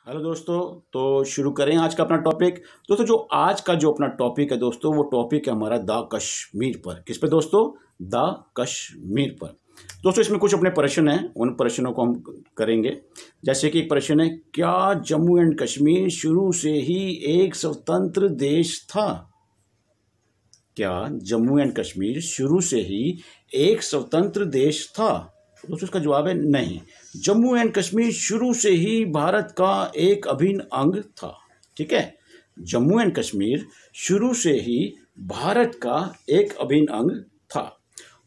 Hello दोस्तों। तो शुरू करें आज का अपना टॉपिक। दोस्तों जो आज का जो अपना टॉपिक है दोस्तों, वो टॉपिक है हमारा द कश्मीर पर। किस पे दोस्तों? द कश्मीर पर। दोस्तों इसमें कुछ अपने प्रश्न हैं, उन प्रश्नों को हम करेंगे। जैसे कि एक प्रश्न है, क्या जम्मू एंड कश्मीर शुरू से ही एक स्वतंत्र देश था? क्या जम्मू एंड कश्मीर शुरू से ही एक स्वतंत्र देश था? दोस्तों इसका जवाब है नहीं। जम्मू एंड कश्मीर शुरू से ही भारत का एक अभिन्न अंग था। ठीक है, जम्मू एंड कश्मीर शुरू से ही भारत का एक अभिन्न अंग था।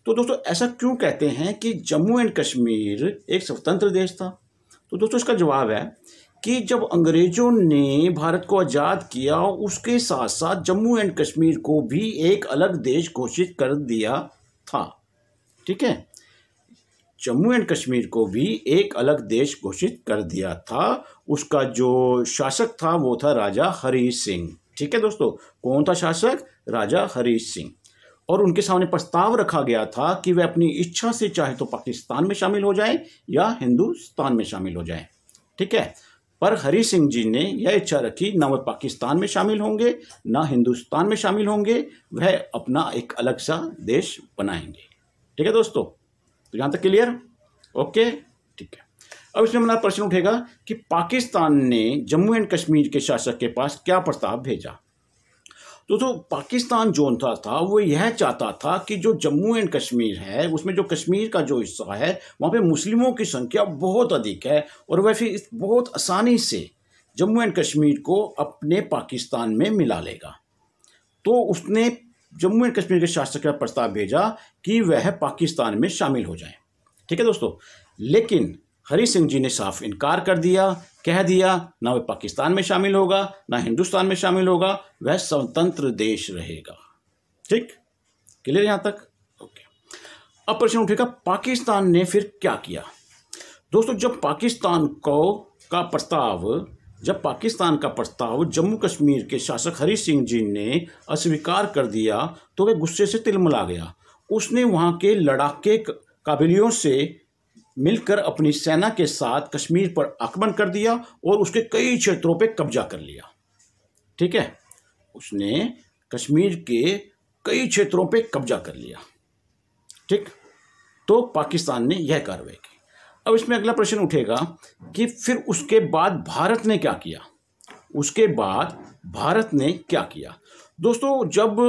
तो दोस्तों ऐसा क्यों कहते हैं कि जम्मू एंड कश्मीर एक स्वतंत्र देश था? तो दोस्तों इसका जवाब है कि जब अंग्रेजों ने भारत को आज़ाद किया, उसके साथ साथ जम्मू एंड कश्मीर को भी एक अलग देश घोषित कर दिया था। ठीक है, जम्मू एंड कश्मीर को भी एक अलग देश घोषित कर दिया था। उसका जो शासक था वो था राजा हरी सिंह। ठीक है दोस्तों, कौन था शासक? राजा हरी सिंह। और उनके सामने प्रस्ताव रखा गया था कि वे अपनी इच्छा से चाहे तो पाकिस्तान में शामिल हो जाएं या हिंदुस्तान में शामिल हो जाएं। ठीक है, पर हरी सिंह जी ने यह इच्छा रखी, ना वह पाकिस्तान में शामिल होंगे ना हिंदुस्तान में शामिल होंगे, वह अपना एक अलग सा देश बनाएंगे। ठीक है दोस्तों, तो यहाँ तक क्लियर? ओके, ठीक है। अब इसमें हमारा प्रश्न उठेगा कि पाकिस्तान ने जम्मू एंड कश्मीर के शासक के पास क्या प्रस्ताव भेजा। तो पाकिस्तान जो था वो यह चाहता था कि जो जम्मू एंड कश्मीर है, उसमें जो कश्मीर का जो हिस्सा है, वहाँ पे मुस्लिमों की संख्या बहुत अधिक है और वह फिर बहुत आसानी से जम्मू एंड कश्मीर को अपने पाकिस्तान में मिला लेगा। तो उसने जम्मू एंड कश्मीर के शासक का प्रस्ताव भेजा कि वह पाकिस्तान में शामिल हो जाए। ठीक है दोस्तों, लेकिन हरी सिंह जी ने साफ इनकार कर दिया, कह दिया ना वह पाकिस्तान में शामिल होगा ना हिंदुस्तान में शामिल होगा, वह स्वतंत्र देश रहेगा। ठीक, क्लियर यहाँ तक? ओके। अब प्रश्न उठेगा, पाकिस्तान ने फिर क्या किया? दोस्तों जब पाकिस्तान का प्रस्ताव जम्मू कश्मीर के शासक हरी सिंह जी ने अस्वीकार कर दिया तो वह गुस्से से तिलमिला गया। उसने वहाँ के लड़ाके काबिलियों से मिलकर अपनी सेना के साथ कश्मीर पर आक्रमण कर दिया और उसके कई क्षेत्रों पर कब्जा कर लिया। ठीक है, उसने कश्मीर के कई क्षेत्रों पर कब्जा कर लिया। ठीक, तो पाकिस्तान ने यह कार्रवाई की। अब इसमें अगला प्रश्न उठेगा कि फिर उसके बाद भारत ने क्या किया? उसके बाद भारत ने क्या किया? दोस्तों जब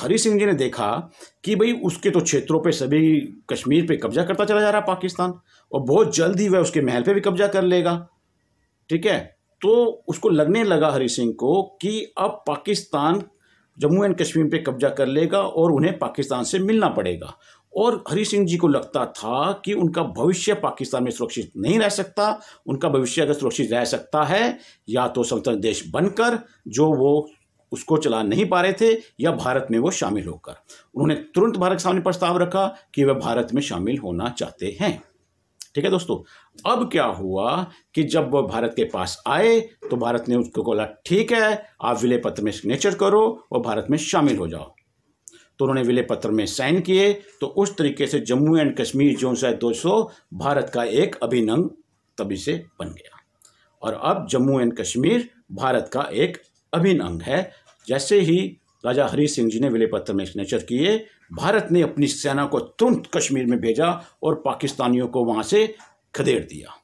हरी सिंह जी ने देखा कि भाई उसके तो क्षेत्रों पे सभी कश्मीर पे कब्जा करता चला जा रहा पाकिस्तान, और बहुत जल्द ही वह उसके महल पे भी कब्जा कर लेगा। ठीक है, तो उसको लगने लगा हरी सिंह को कि अब पाकिस्तान जम्मू एंड कश्मीर पे कब्जा कर लेगा और उन्हें पाकिस्तान से मिलना पड़ेगा। और हरी सिंह जी को लगता था कि उनका भविष्य पाकिस्तान में सुरक्षित नहीं रह सकता। उनका भविष्य अगर सुरक्षित रह सकता है या तो स्वतंत्र देश बनकर, जो वो उसको चला नहीं पा रहे थे, या भारत में वो शामिल होकर। उन्होंने तुरंत भारत के सामने प्रस्ताव रखा कि वह भारत में शामिल होना चाहते हैं। ठीक है दोस्तों, अब क्या हुआ कि जब वह भारत के पास आए तो भारत ने उसको बोला, ठीक है आप विलय पत्र में सिग्नेचर करो और भारत में शामिल हो जाओ। तो उन्होंने विलय पत्र में साइन किए। तो उस तरीके से जम्मू एंड कश्मीर जो है दोस्तों भारत का एक अभिन्न अंग तभी से बन गया, और अब जम्मू एंड कश्मीर भारत का एक अभिन्न अंग है। जैसे ही राजा हरी सिंह जी ने विलय पत्र में सिग्नेचर किए, भारत ने अपनी सेना को तुरंत कश्मीर में भेजा और पाकिस्तानियों को वहां से खदेड़ दिया,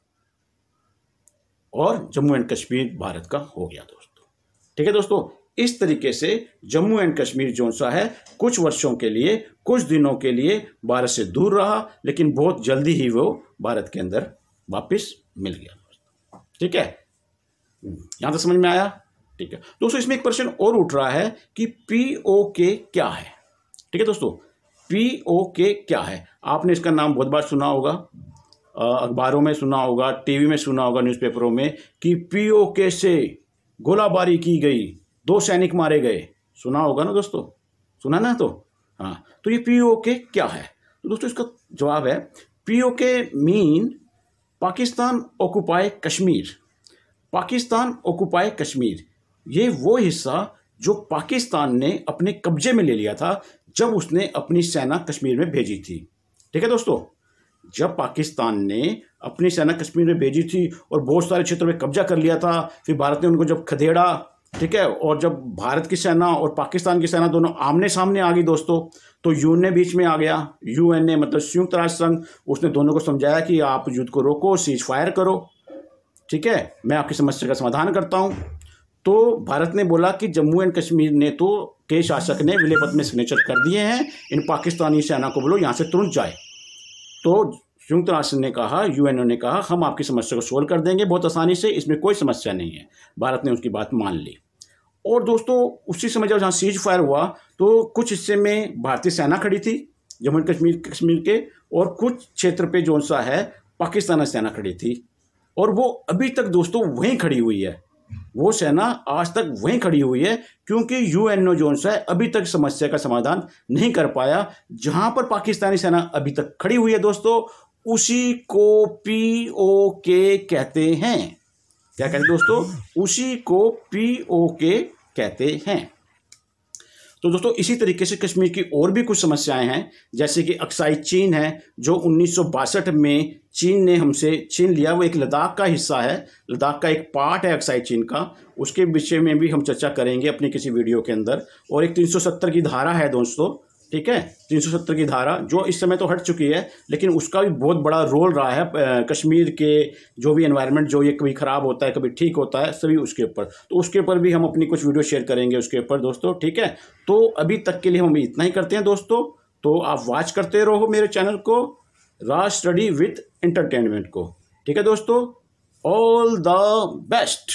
और जम्मू एंड कश्मीर भारत का हो गया दोस्तों। ठीक है दोस्तों, इस तरीके से जम्मू एंड कश्मीर जो सा है कुछ वर्षों के लिए, कुछ दिनों के लिए भारत से दूर रहा, लेकिन बहुत जल्दी ही वो भारत के अंदर वापस मिल गया दोस्तों। ठीक है, यहां तक समझ में आया? ठीक है दोस्तों, इसमें एक प्रश्न और उठ रहा है कि पीओके क्या है। ठीक है दोस्तों, पीओके क्या है? आपने इसका नाम बहुत बार सुना होगा, अखबारों में सुना होगा, टीवी में सुना होगा, न्यूज़पेपरों में, कि पीओके से गोलाबारी की गई, 2 सैनिक मारे गए। सुना होगा ना दोस्तों, सुना ना? तो हाँ, तो ये पीओके क्या है? तो दोस्तों इसका जवाब है, PoK mean Pakistan occupy Kashmir. Pakistan occupy Kashmir, ये वो हिस्सा जो पाकिस्तान ने अपने कब्जे में ले लिया था जब उसने अपनी सेना कश्मीर में भेजी थी। ठीक है दोस्तों, जब पाकिस्तान ने अपनी सेना कश्मीर में भेजी थी और बहुत सारे क्षेत्रों में कब्जा कर लिया था, फिर भारत ने उनको जब खदेड़ा, ठीक है, और जब भारत की सेना और पाकिस्तान की सेना दोनों आमने सामने आ गई दोस्तों, तो यूएन ने बीच में आ गया। यूएन ने मतलब संयुक्त राष्ट्र संघ, उसने दोनों को समझाया कि आप युद्ध को रोको, सीज फायर करो, ठीक है, मैं आपकी समस्या का समाधान करता हूँ। तो भारत ने बोला कि जम्मू एंड कश्मीर ने तो के शासक ने विलय पत्र में सिग्नेचर कर दिए हैं, इन पाकिस्तानी सेना को बोलो यहाँ से तुरंत जाए। तो संयुक्त राष्ट्र ने कहा, यूएनओ ने कहा, हम आपकी समस्या को सोल्व कर देंगे बहुत आसानी से, इसमें कोई समस्या नहीं है। भारत ने उसकी बात मान ली। और दोस्तों उसी समय जब जहाँ सीज फायर हुआ तो कुछ हिस्से में भारतीय सेना खड़ी थी जम्मू एंड कश्मीर के, और कुछ क्षेत्र पे जो सा है पाकिस्तानी सेना खड़ी थी, और वो अभी तक दोस्तों वहीं खड़ी हुई है। वो सेना आज तक वहीं खड़ी हुई है क्योंकि यूएनओ जो है अभी तक समस्या का समाधान नहीं कर पाया। जहां पर पाकिस्तानी सेना अभी तक खड़ी हुई है दोस्तों, उसी को पीओके कहते हैं। क्या कहते हैं दोस्तों? उसी को पीओके कहते हैं। तो दोस्तों इसी तरीके से कश्मीर की और भी कुछ समस्याएं हैं, जैसे कि अक्साई चीन है, जो 1962 में चीन ने हमसे छीन लिया। वो एक लद्दाख का हिस्सा है, लद्दाख का एक पार्ट है अक्साई चीन का। उसके विषय में भी हम चर्चा करेंगे अपनी किसी वीडियो के अंदर। और एक 370 की धारा है दोस्तों, ठीक है, 370 की धारा जो इस समय तो हट चुकी है, लेकिन उसका भी बहुत बड़ा रोल रहा है कश्मीर के जो भी एनवायरनमेंट, जो ये कभी ख़राब होता है कभी ठीक होता है, सभी उसके ऊपर। तो उसके ऊपर भी हम अपनी कुछ वीडियो शेयर करेंगे उसके ऊपर दोस्तों, ठीक है। तो अभी तक के लिए हम इतना ही करते हैं दोस्तों। तो आप वॉच करते रहो मेरे चैनल को, राज स्टडी विथ एंटरटेनमेंट को, ठीक है दोस्तों। All the best.